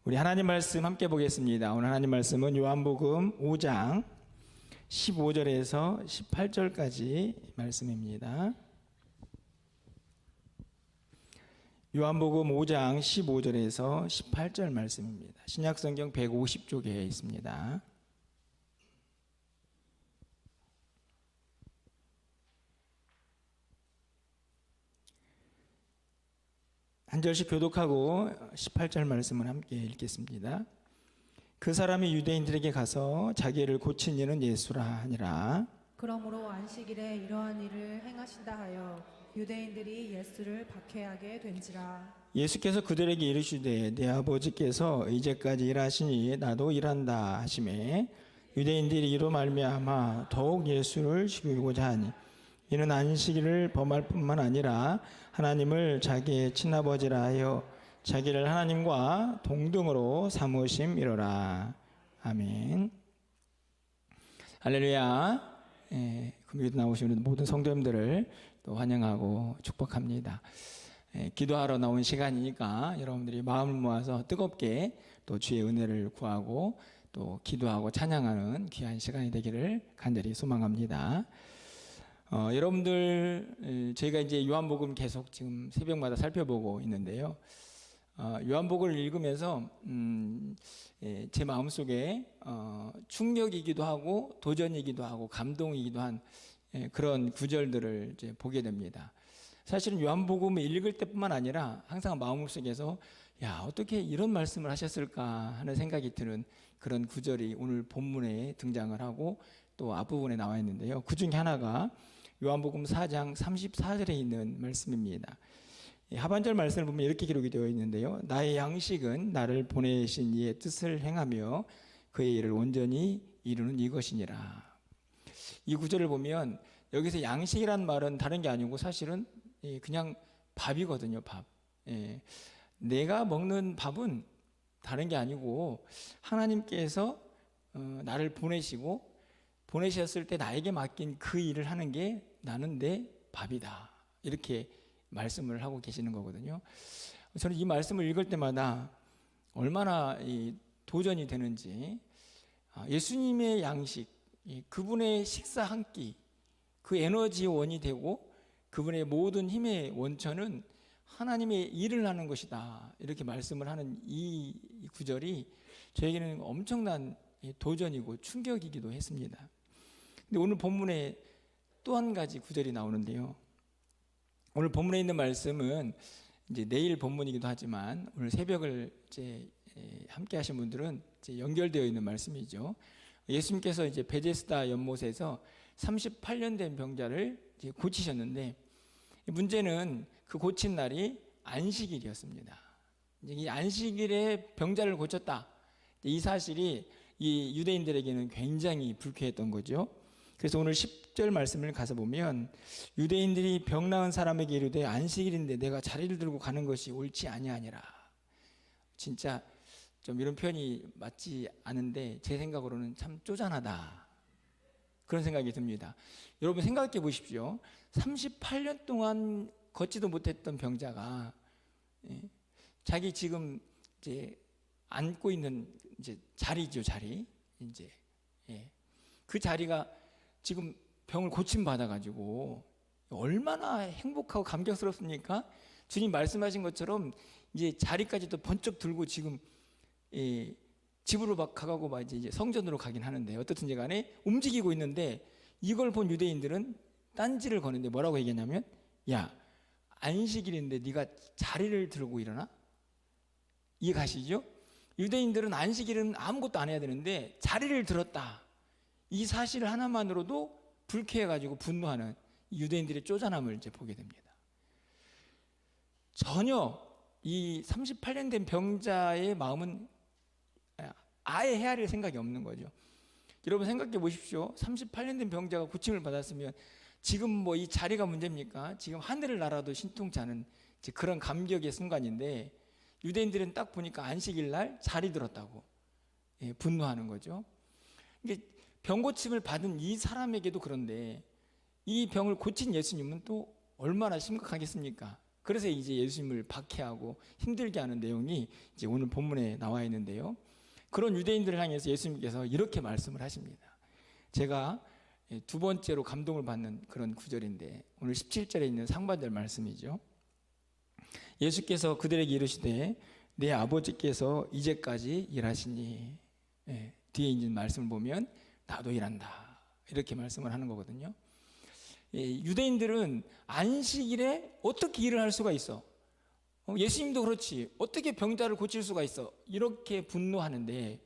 우리 하나님 말씀 함께 보겠습니다. 오늘 하나님 말씀은 요한복음 5장 15절에서 18절까지 말씀입니다. 요한복음 5장 15절에서 18절 말씀입니다. 신약성경 150쪽에 있습니다. 한 절씩 교독하고 18절 말씀을 함께 읽겠습니다. 그 사람이 유대인들에게 가서 자기를 고친 이는 예수라 하니라. 그러므로 안식일에 이러한 일을 행하신다 하여 유대인들이 예수를 박해하게 된지라. 예수께서 그들에게 이르시되 내 아버지께서 이제까지 일하시니 나도 일한다 하시매 유대인들이 이로 말미암아 더욱 예수를 죽이고자 하니 이는 안식일을 범할 뿐만 아니라 하나님을 자기의 친아버지라 하여 자기를 하나님과 동등으로 삼으심이로라. 아멘. 할렐루야. 금요일에 나오시는 모든 성도님들을 또 환영하고 축복합니다. 기도하러 나온 시간이니까 여러분들이 마음을 모아서 뜨겁게 또 주의 은혜를 구하고 또 기도하고 찬양하는 귀한 시간이 되기를 간절히 소망합니다. 여러분들 저희가 이제 요한복음 계속 지금 새벽마다 살펴보고 있는데요. 요한복음을 읽으면서 제 마음속에 충격이기도 하고 도전이기도 하고 감동이기도 한 그런 구절들을 이제 보게 됩니다. 사실은 요한복음을 읽을 때뿐만 아니라 항상 마음속에서 야, 어떻게 이런 말씀을 하셨을까 하는 생각이 드는 그런 구절이 오늘 본문에 등장을 하고 또 앞부분에 나와 있는데요. 그 중에 하나가 요한복음 4장 34절에 있는 말씀입니다. 하반절 말씀을 보면 이렇게 기록이 되어 있는데요. 나의 양식은 나를 보내신 이의 뜻을 행하며 그의 일을 온전히 이루는 이것이니라. 이 구절을 보면 여기서 양식이란 말은 다른 게 아니고 사실은 그냥 밥이거든요. 밥. 내가 먹는 밥은 다른 게 아니고 하나님께서 나를 보내셨을 때 나에게 맡긴 그 일을 하는 게 나는 내 밥이다. 이렇게 말씀을 하고 계시는 거거든요. 저는 이 말씀을 읽을 때마다 얼마나 도전이 되는지, 예수님의 양식, 그분의 식사 한 끼, 그 에너지원이 되고 그분의 모든 힘의 원천은 하나님의 일을 하는 것이다. 이렇게 말씀을 하는 이 구절이 저에게는 엄청난 도전이고 충격이기도 했습니다. 근데 오늘 본문에 또 한 가지 구절이 나오는데요. 오늘 본문에 있는 말씀은 이제 내일 본문이기도 하지만 오늘 새벽을 이제 함께 하신 분들은 이제 연결되어 있는 말씀이죠. 예수님께서 이제 베데스다 연못에서 38년 된 병자를 이제 고치셨는데 문제는 그 고친 날이 안식일이었습니다. 이 안식일에 병자를 고쳤다. 이 사실이 이 유대인들에게는 굉장히 불쾌했던 거죠. 그래서 오늘 10절 말씀을 가서 보면 유대인들이 병 나은 사람에게 이르되 안식일인데 내가 자리를 들고 가는 것이 옳지 아니하니라. 진짜 좀 이런 표현이 맞지 않은데 제 생각으로는 참 쪼잔하다. 그런 생각이 듭니다. 여러분 생각해 보십시오. 38년 동안 걷지도 못했던 병자가 자기 지금 이제 앉고 있는 이제 자리죠, 자리. 이제 그 자리가 지금 병을 고침 받아가지고 얼마나 행복하고 감격스럽습니까? 주님 말씀하신 것처럼 이제 자리까지도 번쩍 들고 지금 집으로 막 가가고 막 이제 성전으로 가긴 하는데 어떻든지 간에 움직이고 있는데 이걸 본 유대인들은 딴지를 거는데 뭐라고 얘기했냐면 야, 안식일인데 네가 자리를 들고 일어나? 이해 가시죠? 유대인들은 안식일은 아무것도 안 해야 되는데 자리를 들었다. 이 사실 하나만으로도 불쾌해가지고 분노하는 유대인들의 쪼잔함을 이제 보게 됩니다. 전혀 이 38년 된 병자의 마음은 아예 헤아릴 생각이 없는 거죠. 여러분 생각해 보십시오. 38년 된 병자가 고침을 받았으면 지금 뭐 이 자리가 문제입니까? 지금 하늘을 날아도 신통치 않은 그런 감격의 순간인데 유대인들은 딱 보니까 안식일 날 자리 들었다고 분노하는 거죠. 이게 병 고침을 받은 이 사람에게도 그런데 이 병을 고친 예수님은 또 얼마나 심각하겠습니까? 그래서 이제 예수님을 박해하고 힘들게 하는 내용이 이제 오늘 본문에 나와 있는데요. 그런 유대인들을 향해서 예수님께서 이렇게 말씀을 하십니다. 제가 두 번째로 감동을 받는 그런 구절인데 오늘 17절에 있는 상반절 말씀이죠. 예수께서 그들에게 이르시되 내 아버지께서 이제까지 일하시니, 뒤에 있는 말씀을 보면 나도 일한다 이렇게 말씀을 하는 거거든요. 유대인들은 안식일에 어떻게 일을 할 수가 있어? 예수님도 그렇지 어떻게 병자를 고칠 수가 있어? 이렇게 분노하는데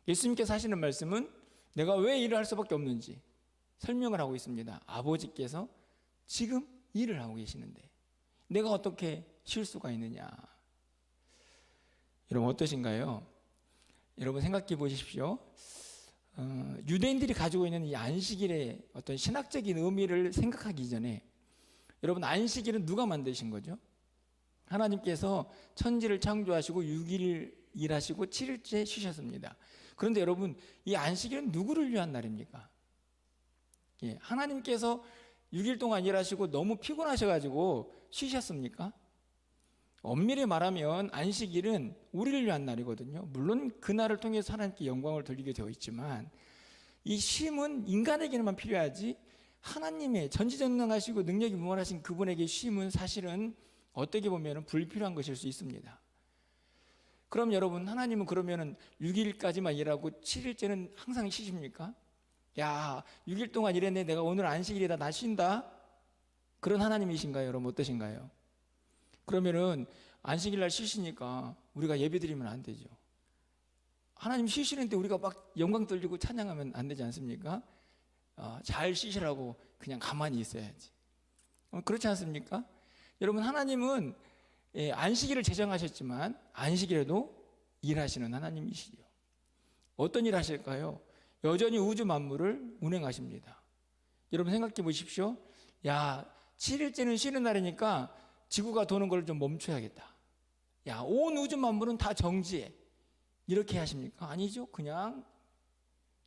예수님께서 하시는 말씀은 내가 왜 일을 할 수밖에 없는지 설명을 하고 있습니다. 아버지께서 지금 일을 하고 계시는데 내가 어떻게 쉴 수가 있느냐. 여러분 어떠신가요? 여러분 생각해 보십시오. 유대인들이 가지고 있는 이 안식일의 어떤 신학적인 의미를 생각하기 전에 여러분 안식일은 누가 만드신 거죠? 하나님께서 천지를 창조하시고 6일 일하시고 7일째 쉬셨습니다. 그런데 여러분 이 안식일은 누구를 위한 날입니까? 하나님께서 6일 동안 일하시고 너무 피곤하셔가지고 쉬셨습니까? 엄밀히 말하면 안식일은 우리를 위한 날이거든요. 물론 그 날을 통해서 하나님께 영광을 돌리게 되어 있지만 이 쉼은 인간에게만 필요하지 하나님의 전지전능하시고 능력이 무한하신 그분에게 쉼은 사실은 어떻게 보면 불필요한 것일 수 있습니다. 그럼 여러분 하나님은 그러면 6일까지만 일하고 7일째는 항상 쉬십니까? 야 6일 동안 일했네 내가 오늘 안식일이다 나 쉰다 그런 하나님이신가요? 여러분 어떠신가요? 그러면은 안식일 날 쉬시니까 우리가 예배드리면 안 되죠. 하나님 쉬시는데 우리가 막 영광 돌리고 찬양하면 안 되지 않습니까? 잘 쉬시라고 그냥 가만히 있어야지. 그렇지 않습니까? 여러분 하나님은 안식일을 제정하셨지만 안식일에도 일하시는 하나님이시죠. 어떤 일 하실까요? 여전히 우주 만물을 운행하십니다. 여러분 생각해 보십시오. 야 7일째는 쉬는 날이니까 지구가 도는 걸 좀 멈춰야겠다. 야, 온 우주 만물은 다 정지해. 이렇게 하십니까? 아니죠. 그냥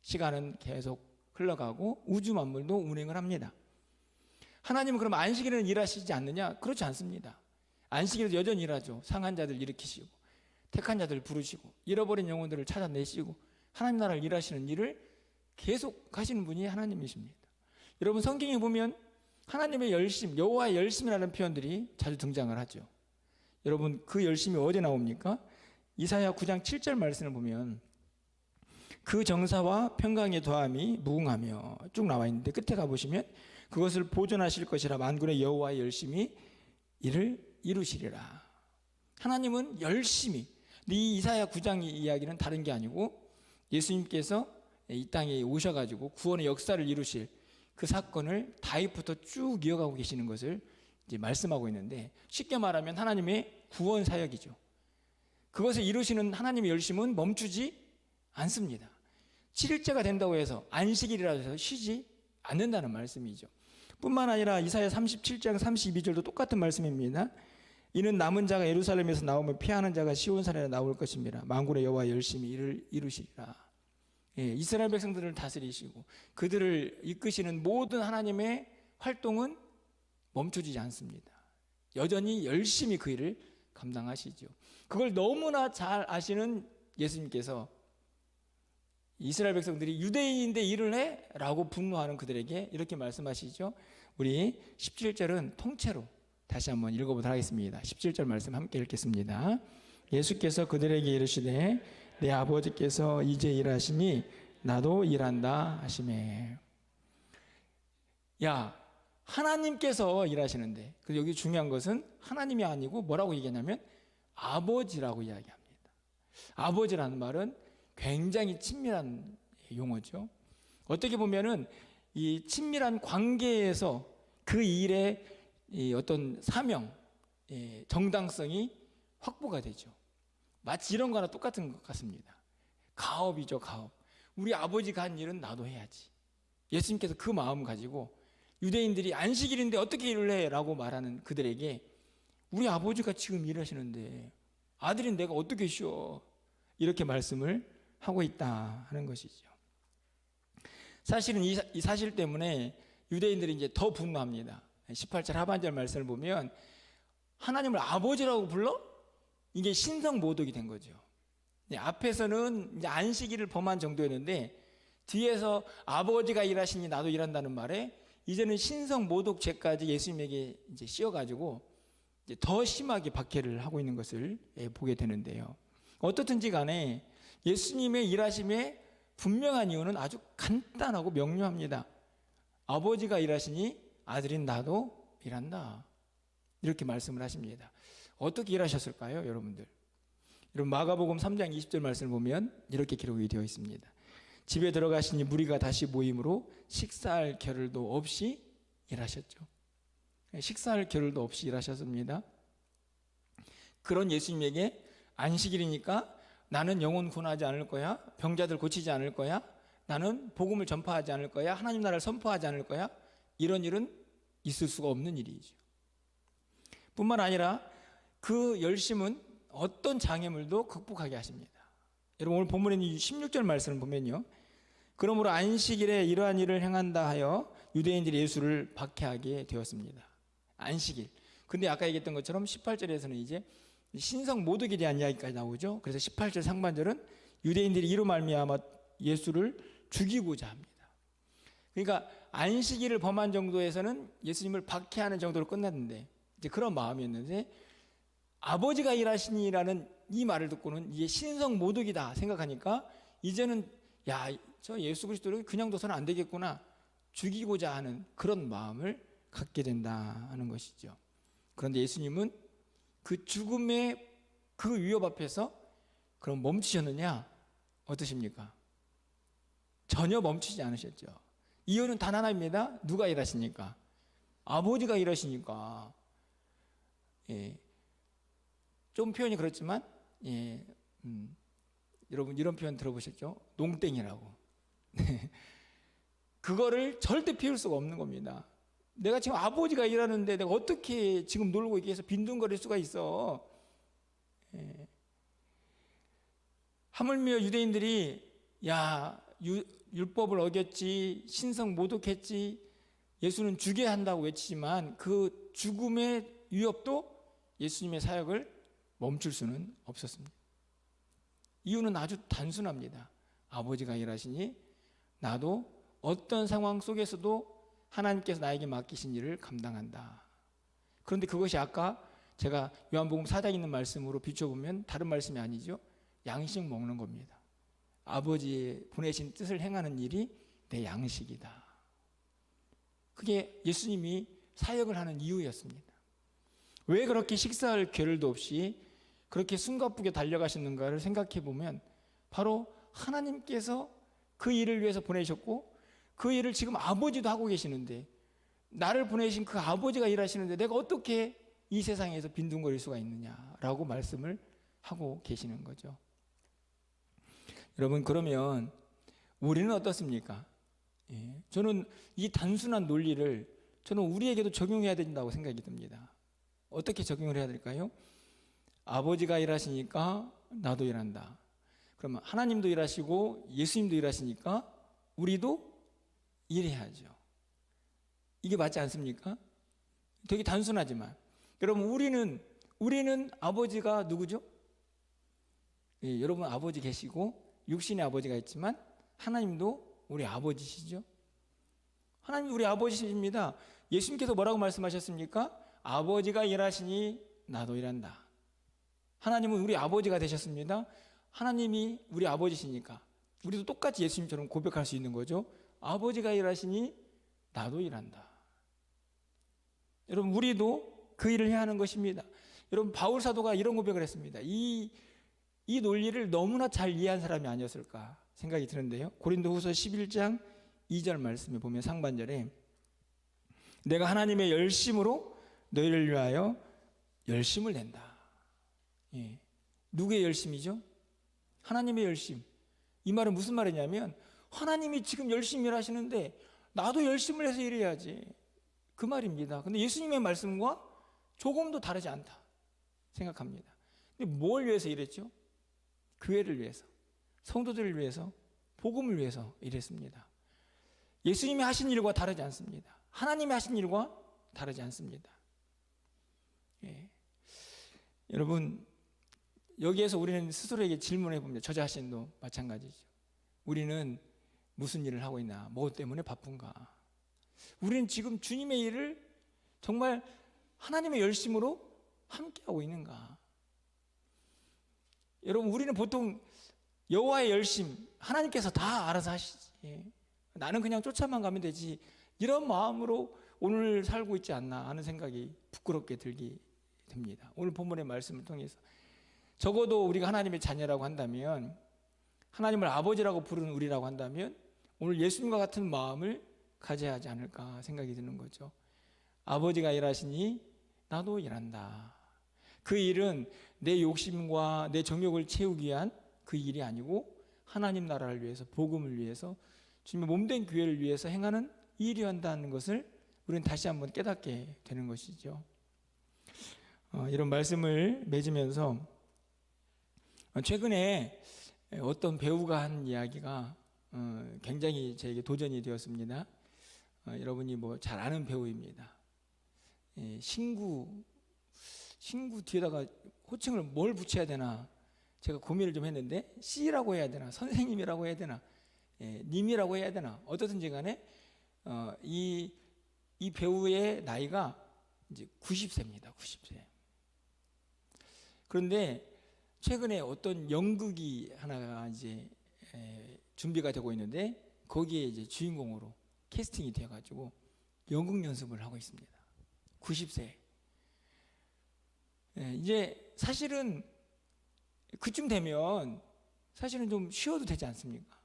시간은 계속 흘러가고 우주 만물도 운행을 합니다. 하나님은 그럼 안식일에는 일하시지 않느냐? 그렇지 않습니다. 안식일에도 여전히 일하죠. 상한 자들 일으키시고 택한 자들 부르시고 잃어버린 영혼들을 찾아내시고 하나님 나라를 일하시는 일을 계속 하시는 분이 하나님이십니다. 여러분 성경에 보면 하나님의 열심, 여호와의 열심이라는 표현들이 자주 등장을 하죠. 여러분 그 열심이 어디 나옵니까? 이사야 9장 7절 말씀을 보면 그 정사와 평강의 더함이 무궁하며 쭉 나와 있는데 끝에 가보시면 그것을 보존하실 것이라 만군의 여호와의 열심이 이를 이루시리라. 하나님은 열심히 이 이사야 9장 이야기는 다른 게 아니고 예수님께서 이 땅에 오셔가지고 구원의 역사를 이루실 그 사건을 다윗부터 쭉 이어가고 계시는 것을 이제 말씀하고 있는데 쉽게 말하면 하나님의 구원 사역이죠. 그것을 이루시는 하나님의 열심은 멈추지 않습니다. 7일째가 된다고 해서 안식일이라고 해서 쉬지 않는다는 말씀이죠. 뿐만 아니라 이사야 37장 32절도 똑같은 말씀입니다. 이는 남은 자가 예루살렘에서 나오면 피하는 자가 시온산에 나올 것입니다. 만군의 여호와 열심히 이를 이루시리라. 이스라엘 백성들을 다스리시고 그들을 이끄시는 모든 하나님의 활동은 멈춰지지 않습니다. 여전히 열심히 그 일을 감당하시죠. 그걸 너무나 잘 아시는 예수님께서 이스라엘 백성들이 유대인인데 일을 해? 라고 분노하는 그들에게 이렇게 말씀하시죠. 우리 17절은 통째로 다시 한번 읽어보도록 하겠습니다. 17절 말씀 함께 읽겠습니다. 예수께서 그들에게 이르시되 내 아버지께서 이제 일하시니 나도 일한다 하시매. 야 하나님께서 일하시는데 여기 중요한 것은 하나님이 아니고 뭐라고 얘기하냐면 아버지라고 이야기합니다. 아버지라는 말은 굉장히 친밀한 용어죠. 어떻게 보면은 이 친밀한 관계에서 그 일의 이 어떤 사명, 정당성이 확보가 되죠. 마치 이런 거나 똑같은 것 같습니다. 가업이죠, 가업. 우리 아버지가 한 일은 나도 해야지. 예수님께서 그 마음 가지고 유대인들이 안식일인데 어떻게 일을 해? 라고 말하는 그들에게 우리 아버지가 지금 일하시는데 아들인 내가 어떻게 쉬어? 이렇게 말씀을 하고 있다 하는 것이죠. 사실은 이 사실 때문에 유대인들이 이제 더 분노합니다. 18절 하반절 말씀을 보면 하나님을 아버지라고 불러? 이게 신성모독이 된 거죠. 앞에서는 이제 안식일을 범한 정도였는데 뒤에서 아버지가 일하시니 나도 일한다는 말에 이제는 신성모독죄까지 예수님에게 이제 씌워가지고 이제 더 심하게 박해를 하고 있는 것을 보게 되는데요. 어떻든지 간에 예수님의 일하심의 분명한 이유는 아주 간단하고 명료합니다. 아버지가 일하시니 아들인 나도 일한다. 이렇게 말씀을 하십니다. 어떻게 일하셨을까요, 여러분들? 여러분 마가복음 3장 20절 말씀을 보면 이렇게 기록이 되어 있습니다. 집에 들어가시니 무리가 다시 모임으로 식사할 겨를도 없이 일하셨죠. 식사할 겨를도 없이 일하셨습니다. 그런 예수님에게 안식일이니까 나는 영혼 구원하지 않을 거야, 병자들 고치지 않을 거야, 나는 복음을 전파하지 않을 거야, 하나님 나라를 선포하지 않을 거야, 이런 일은 있을 수가 없는 일이죠. 뿐만 아니라 그 열심은 어떤 장애물도 극복하게 하십니다. 여러분 오늘 본문에 16절 말씀을 보면요, 그러므로 안식일에 이러한 일을 행한다 하여 유대인들이 예수를 박해하게 되었습니다. 안식일. 근데 아까 얘기했던 것처럼 18절에서는 이제 신성모독에 대한 이야기까지 나오죠. 그래서 18절 상반절은 유대인들이 이로 말미암아 예수를 죽이고자 합니다. 그러니까 안식일을 범한 정도에서는 예수님을 박해하는 정도로 끝났는데 이제 그런 마음이었는데 아버지가 일하시니라는 이 말을 듣고는 이게 신성모독이다 생각하니까 이제는 야, 저 예수 그리스도를 그냥 둬서는 안 되겠구나, 죽이고자 하는 그런 마음을 갖게 된다 하는 것이죠. 그런데 예수님은 그 죽음의 그 위협 앞에서 그럼 멈추셨느냐? 어떠십니까? 전혀 멈추지 않으셨죠. 이유는 단 하나입니다. 누가 일하시니까? 아버지가 일하시니까. 예. 좀 표현이 그렇지만 여러분 이런 표현 들어보셨죠? 농땡이라고. 그거를 절대 피울 수가 없는 겁니다. 내가 지금 아버지가 일하는데 내가 어떻게 지금 놀고 있게 해서 빈둥거릴 수가 있어. 예. 하물며 유대인들이 야, 율법을 어겼지, 신성 모독했지, 예수는 죽여야 한다고 외치지만 그 죽음의 위협도 예수님의 사역을 멈출 수는 없었습니다. 이유는 아주 단순합니다. 아버지가 일하시니 나도 어떤 상황 속에서도 하나님께서 나에게 맡기신 일을 감당한다. 그런데 그것이 아까 제가 요한복음 4장에 있는 말씀으로 비춰보면 다른 말씀이 아니죠. 양식 먹는 겁니다. 아버지의 보내신 뜻을 행하는 일이 내 양식이다. 그게 예수님이 사역을 하는 이유였습니다. 왜 그렇게 식사할 겨를도 없이 그렇게 숨가쁘게 달려가시는가를 생각해 보면 바로 하나님께서 그 일을 위해서 보내셨고 그 일을 지금 아버지도 하고 계시는데 나를 보내신 그 아버지가 일하시는데 내가 어떻게 이 세상에서 빈둥거릴 수가 있느냐라고 말씀을 하고 계시는 거죠. 여러분 그러면 우리는 어떻습니까? 예, 저는 이 단순한 논리를 저는 우리에게도 적용해야 된다고 생각이 듭니다. 어떻게 적용을 해야 될까요? 아버지가 일하시니까 나도 일한다. 그러면 하나님도 일하시고 예수님도 일하시니까 우리도 일해야죠. 이게 맞지 않습니까? 되게 단순하지만 여러분 우리는 아버지가 누구죠? 예, 여러분 아버지 계시고 육신의 아버지가 있지만 하나님도 우리 아버지시죠. 하나님 우리 아버지십니다. 예수님께서 뭐라고 말씀하셨습니까? 아버지가 일하시니 나도 일한다. 하나님은 우리 아버지가 되셨습니다. 하나님이 우리 아버지시니까 우리도 똑같이 예수님처럼 고백할 수 있는 거죠. 아버지가 일하시니 나도 일한다. 여러분 우리도 그 일을 해야 하는 것입니다. 여러분 바울 사도가 이런 고백을 했습니다. 이 논리를 너무나 잘 이해한 사람이 아니었을까 생각이 드는데요. 고린도후서 11장 2절 말씀에 보면 상반절에 내가 하나님의 열심으로 너희를 위하여 열심을 낸다. 예. 누구의 열심이죠? 하나님의 열심. 이 말은 무슨 말이냐면 하나님이 지금 열심히 일하시는데 나도 열심을 해서 일해야지. 그 말입니다. 근데 예수님의 말씀과 조금도 다르지 않다 생각합니다. 근데 뭘 위해서 일했죠? 교회를 위해서, 성도들을 위해서, 복음을 위해서 일했습니다. 예수님이 하신 일과 다르지 않습니다. 하나님이 하신 일과 다르지 않습니다. 예. 여러분, 여기에서 우리는 스스로에게 질문해 봅니다. 저 자신도 마찬가지죠. 우리는 무슨 일을 하고 있나? 뭐 때문에 바쁜가? 우리는 지금 주님의 일을 정말 하나님의 열심으로 함께하고 있는가? 여러분, 우리는 보통 여호와의 열심, 하나님께서 다 알아서 하시지, 나는 그냥 쫓아만 가면 되지, 이런 마음으로 오늘 살고 있지 않나 하는 생각이 부끄럽게 들게 됩니다. 오늘 본문의 말씀을 통해서 적어도 우리가 하나님의 자녀라고 한다면, 하나님을 아버지라고 부르는 우리라고 한다면 오늘 예수님과 같은 마음을 가져야 하지 않을까 생각이 드는 거죠. 아버지가 일하시니 나도 일한다. 그 일은 내 욕심과 내 정욕을 채우기 위한 그 일이 아니고 하나님 나라를 위해서, 복음을 위해서, 주님의 몸된 교회를 위해서 행하는 일이한다는 것을 우리는 다시 한번 깨닫게 되는 것이죠. 이런 말씀을 맺으면서 최근에 어떤 배우가 한 이야기가 굉장히 저에게 도전이 되었습니다. 여러분이 뭐 잘 아는 배우입니다. 신구 뒤에다가 호칭을 뭘 붙여야 되나 제가 고민을 좀 했는데, 씨라고 해야 되나, 선생님이라고 해야 되나, 님이라고 해야 되나, 어떻든지 간에 이 배우의 나이가 이제 90세입니다. 90세. 그런데 최근에 어떤 연극이 하나가 이제 준비가 되고 있는데, 거기에 이제 주인공으로 캐스팅이 되어가지고 연극 연습을 하고 있습니다. 90세. 이제 사실은 그쯤 되면 사실은 좀 쉬어도 되지 않습니까?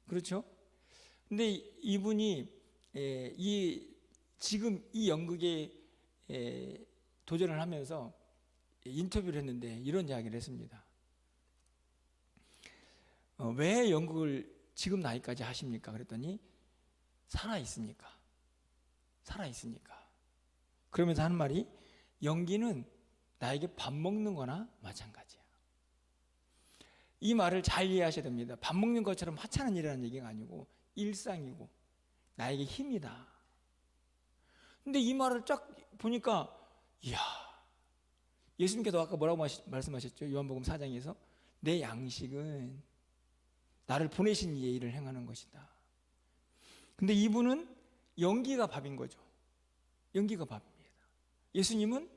그렇죠? 근데 이분이 지금 이 연극에 도전을 하면서 인터뷰를 했는데 이런 이야기를 했습니다. 왜 연극을 지금 나이까지 하십니까? 그랬더니 살아있으니까. 그러면서 하는 말이, 연기는 나에게 밥 먹는 거나 마찬가지야. 이 말을 잘 이해하셔야 됩니다. 밥 먹는 것처럼 하찮은 일이라는 얘기가 아니고 일상이고 나에게 힘이다. 근데 이 말을 쫙 보니까, 이야, 예수님께서 아까 뭐라고 말씀하셨죠? 요한복음 4장에서 내 양식은 나를 보내신 이의 일을 행하는 것이다. 근데 이분은 연기가 밥인 거죠. 연기가 밥입니다. 예수님은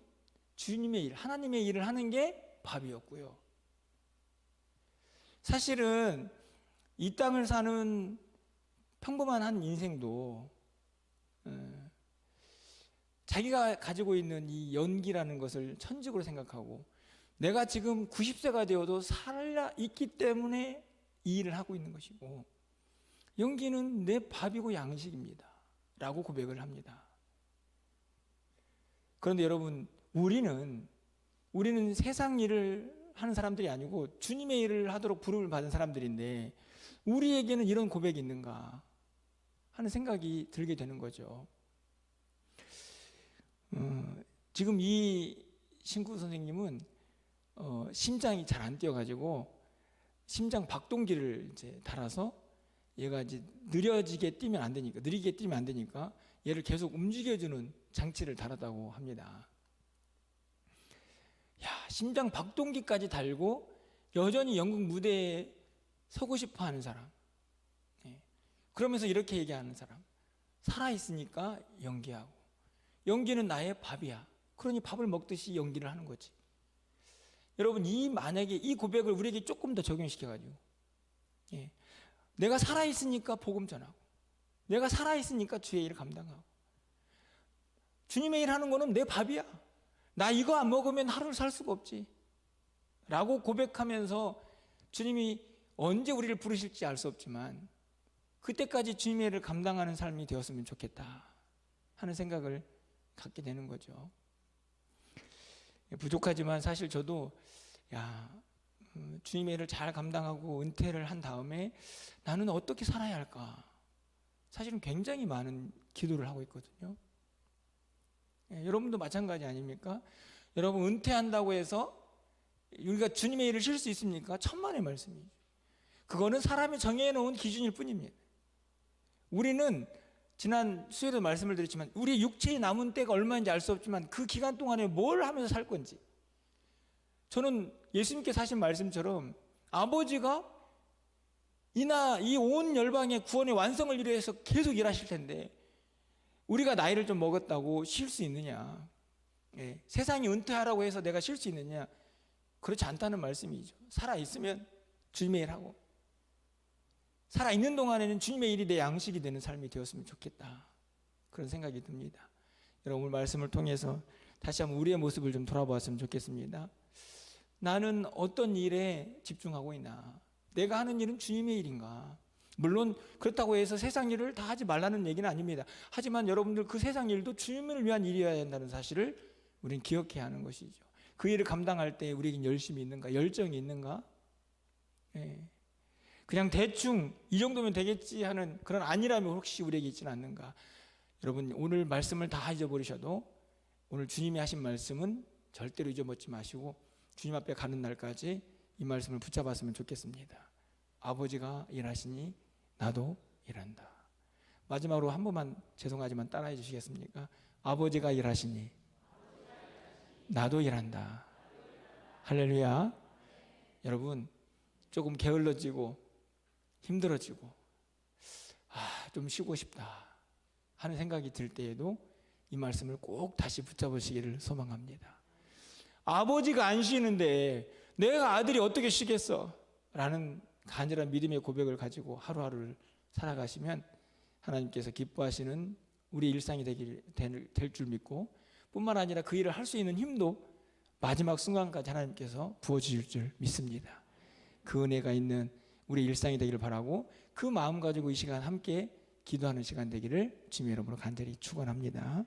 주님의 일, 하나님의 일을 하는 게 밥이었고요. 사실은 이 땅을 사는 평범한 한 인생도 자기가 가지고 있는 이 연기라는 것을 천직으로 생각하고, 내가 지금 90세가 되어도 살아있기 때문에 이 일을 하고 있는 것이고, 연기는 내 밥이고 양식입니다 라고 고백을 합니다. 그런데 여러분, 우리는 세상 일을 하는 사람들이 아니고 주님의 일을 하도록 부름을 받은 사람들인데, 우리에게는 이런 고백이 있는가 하는 생각이 들게 되는 거죠. 지금 이 신구 선생님은 심장이 잘 안 뛰어가지고 심장 박동기를 이제 달아서 얘가 이제 느리게 뛰면 안 되니까 얘를 계속 움직여주는 장치를 달았다고 합니다. 심장 박동기까지 달고 여전히 연극 무대에 서고 싶어 하는 사람, 그러면서 이렇게 얘기하는 사람, 살아있으니까 연기하고, 연기는 나의 밥이야. 그러니 밥을 먹듯이 연기를 하는 거지. 여러분, 만약에 이 고백을 우리에게 조금 더 적용시켜가지고, 내가 살아있으니까 복음 전하고, 내가 살아있으니까 주의 일을 감당하고, 주님의 일 하는 거는 내 밥이야. 나 이거 안 먹으면 하루를 살 수가 없지 라고 고백하면서, 주님이 언제 우리를 부르실지 알 수 없지만 그때까지 주님의 일을 감당하는 삶이 되었으면 좋겠다 하는 생각을 갖게 되는 거죠. 부족하지만 사실 저도 주님의 일을 잘 감당하고 은퇴를 한 다음에 나는 어떻게 살아야 할까, 사실은 굉장히 많은 기도를 하고 있거든요. 여러분도 마찬가지 아닙니까? 여러분, 은퇴한다고 해서 우리가 주님의 일을 쉴 수 있습니까? 천만의 말씀이죠. 그거는 사람이 정해놓은 기준일 뿐입니다. 우리는 지난 수요일에 말씀을 드렸지만, 우리 육체의 남은 때가 얼마인지 알 수 없지만 그 기간 동안에 뭘 하면서 살 건지, 저는 예수님께서 하신 말씀처럼 아버지가 이 온 열방의 구원의 완성을 위해서 계속 일하실 텐데 우리가 나이를 좀 먹었다고 쉴 수 있느냐? 예, 세상이 은퇴하라고 해서 내가 쉴 수 있느냐? 그렇지 않다는 말씀이죠. 살아있으면 주님의 일하고 살아있는 동안에는 주님의 일이 내 양식이 되는 삶이 되었으면 좋겠다, 그런 생각이 듭니다. 여러분, 오늘 말씀을 통해서 다시 한번 우리의 모습을 좀 돌아보았으면 좋겠습니다. 나는 어떤 일에 집중하고 있나? 내가 하는 일은 주님의 일인가? 물론 그렇다고 해서 세상 일을 다 하지 말라는 얘기는 아닙니다. 하지만 여러분들 그 세상 일도 주님을 위한 일이어야 한다는 사실을 우리는 기억해야 하는 것이죠. 그 일을 감당할 때 우리에겐 열심이 있는가? 열정이 있는가? 예. 그냥 대충 이 정도면 되겠지 하는 그런 안일함이 혹시 우리에게 있지는 않는가? 여러분, 오늘 말씀을 다 잊어버리셔도 오늘 주님이 하신 말씀은 절대로 잊어먹지 마시고 주님 앞에 가는 날까지 이 말씀을 붙잡았으면 좋겠습니다. 아버지가 일하시니 나도 일한다. 마지막으로 한 번만 죄송하지만 따라해 주시겠습니까? 아버지가 일하시니 나도 일한다. 할렐루야. 여러분, 조금 게을러지고 힘들어지고 좀 쉬고 싶다 하는 생각이 들 때에도 이 말씀을 꼭 다시 붙잡으시기를 소망합니다. 아버지가 안 쉬는데 내가 아들이 어떻게 쉬겠어? 라는 간절한 믿음의 고백을 가지고 하루하루를 살아가시면 하나님께서 기뻐하시는 우리 일상이 될 줄 믿고, 뿐만 아니라 그 일을 할 수 있는 힘도 마지막 순간까지 하나님께서 부어주실 줄 믿습니다. 그 은혜가 있는 우리 일상이 되기를 바라고, 그 마음 가지고 이 시간 함께 기도하는 시간 되기를 주님의 이름으로 간절히 축원합니다.